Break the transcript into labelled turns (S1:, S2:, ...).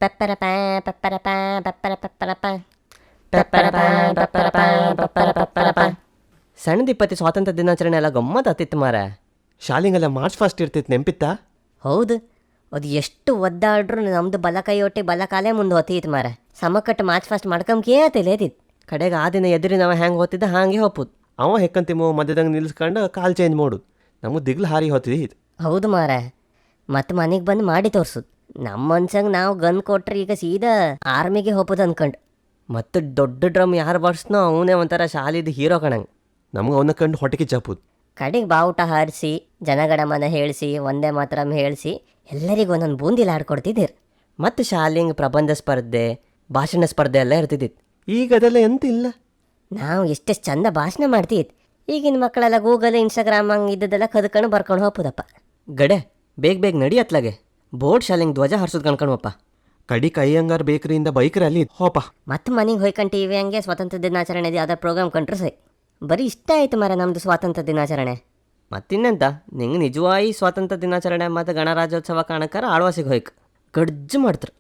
S1: ಪೆಪ್ಪರಪ ಪೆಪ್ಪರಪ pepper ಪೆಪ್ಪರಪ ಪೆಪ್ಪರಪ ಪೆಪ್ಪರಪ pepper ಪೆಪ್ಪರಪ.
S2: ಸಣ್ಣದಿಪ್ಪತ್ತಿ ಸ್ವಾತಂತ್ರ್ಯ ದಿನಾಚರಣೆ ಎಲ್ಲ ಗಮ್ಮತ್ ಆತಿತ್ತು ಮಾರ.
S3: ಶಾಲಿಂಗೆಲ್ಲ ಮಾರ್ಚ್ ಫಾಸ್ಟ್ ಇರ್ತಿತ್ತು, ನೆಂಪಿತ್ತಾ?
S1: ಹೌದು, ಅದು ಎಷ್ಟು ಒದ್ದಾಡ್ರು ನಮ್ದು ಬಲ ಕೈಯೊಟ್ಟಿ ಬಲ ಕಾಲೇ ಮುಂದೆ ಹೊತ್ತಿತ್ತು ಮಾರ. ಸಮಕಟ್ಟು ಮಾರ್ಚ್ ಫಾಸ್ಟ್ ಮಾಡ್ಕೊಂಬೇ ತಿಳಿಯತಿತ್ತು.
S2: ಕಡೆಗೆ ಆ ದಿನ ಎದುರಿನವ ಹೆಂಗೆ ಹೋಗ್ತಿದ್ದ ಹಾಗೆ ಹೋಗ್ಬೋದು.
S3: ಅವ ಹೆಕ್ಕಂತಿಮೋ ಮಧ್ಯದಂಗೆ ನಿಲ್ಸ್ಕೊಂಡು ಕಾಲು ಚೇಂಜ್ ಮಾಡೋದು. ನಮಗೆ ದಿಗ್ಲು ಹಾರಿ ಹೋಗ್ತಿದ್ದು.
S1: ಹೌದು ಮಾರ, ಮತ್ತೆ ಮನೆಗೆ ಬಂದು ಮಾಡಿ ತೋರ್ಸುದು. ನಮ್ಮ ಮನ್ಸಂಗೆ ನಾವು ಗನ್ ಕೊಟ್ರೆ ಈಗ ಸೀದಾ ಆರ್ಮಿಗೆ ಹೋಗೋದು ಅಂದ್ಕೊಂಡು.
S2: ಮತ್ತು ದೊಡ್ಡ ಡ್ರಮ್ ಯಾರು ಬರ್ಸ್ನೋ ಅವನೇ ಒಂಥರ ಶಾಲಿದ ಹೀರೋ ಕಣಂಗೆ.
S3: ನಮ್ಗೆ ಅವನ್ನ ಕಂಡು ಹೊಟ್ಟೆಗೆ ಚಾಪುದು.
S1: ಕಡೆಗೆ ಬಾವುಟ ಹಾರಿಸಿ ಜನಗಣಮನ ಹೇಳಿಸಿ ಒಂದೇ ಮಾತರಂ ಹೇಳಿಸಿ ಎಲ್ಲರಿಗೂ ಒಂದೊಂದು ಬೂಂದಿಲ್ ಆಡ್ಕೊಡ್ತಿದ್ದೀರಿ.
S2: ಮತ್ತು ಶಾಲಿಂಗ್ ಪ್ರಬಂಧ ಸ್ಪರ್ಧೆ, ಭಾಷಣ ಸ್ಪರ್ಧೆ ಎಲ್ಲ ಇರ್ತಿದ್ದಿತ್ತು.
S3: ಈಗ ಅದೆಲ್ಲ ಎಂತ ಇಲ್ಲ.
S1: ನಾವು ಎಷ್ಟೆಷ್ಟು ಚಂದ ಭಾಷಣ ಮಾಡ್ತಿತ್ತು. ಈಗಿನ ಮಕ್ಕಳೆಲ್ಲ ಗೂಗಲ್ ಇನ್ಸ್ಟಾಗ್ರಾಮ್ ಹಂಗೆ ಇದ್ದದೆಲ್ಲ ಕದ್ಕೊಂಡು ಬರ್ಕೊಂಡು ಹೋಗ್ಬೋದಪ್ಪ.
S2: ಗಡೆ ಬೇಗ ಬೇಗ ನಡಿ ಅತ್ಲಾಗೆ ಬೋರ್ಡ್ ಶಾಲಿಂಗ್ ಧ್ವಜ ಹಾರಿಸೋದು ಕಣ್ಕಣ್ವಪ್ಪ.
S3: ಕಡಿ ಕೈಯಂಗಾರ್ ಬೇಕರಿಯಿಂದ ಬೈಕ್ ರ್ಯಾಲಿ ಹೋಪ.
S1: ಮತ್ತೆ ಮನೆಗೆ ಹೋಯ್ಕೊಂಡು ಟಿ ವಿ ಹಂಗೆ ಸ್ವಾತಂತ್ರ್ಯ ದಿನಾಚರಣೆದು ಯಾವ್ದಾರು ಪ್ರೋಗ್ರಾಮ್ ಕಂಡ್ರೆ ಸರಿ. ಬರೀ ಇಷ್ಟ ಆಯಿತು ಮರ ನಮ್ಮದು ಸ್ವಾತಂತ್ರ್ಯ ದಿನಾಚರಣೆ.
S2: ಮತ್ತಿನ್ನೆಂತ ನಿಂಗೆ ನಿಜವಾಗಿ ಸ್ವಾತಂತ್ರ್ಯ ದಿನಾಚರಣೆ ಮತ್ತು ಗಣರಾಜ್ಯೋತ್ಸವ ಕಾಣಕ್ಕಾರ ಆಳ್ವಾಸಿಗೆ ಹೋಯ್ಕ ಗಡ್ಜು ಮಾಡ್ತಾರೆ.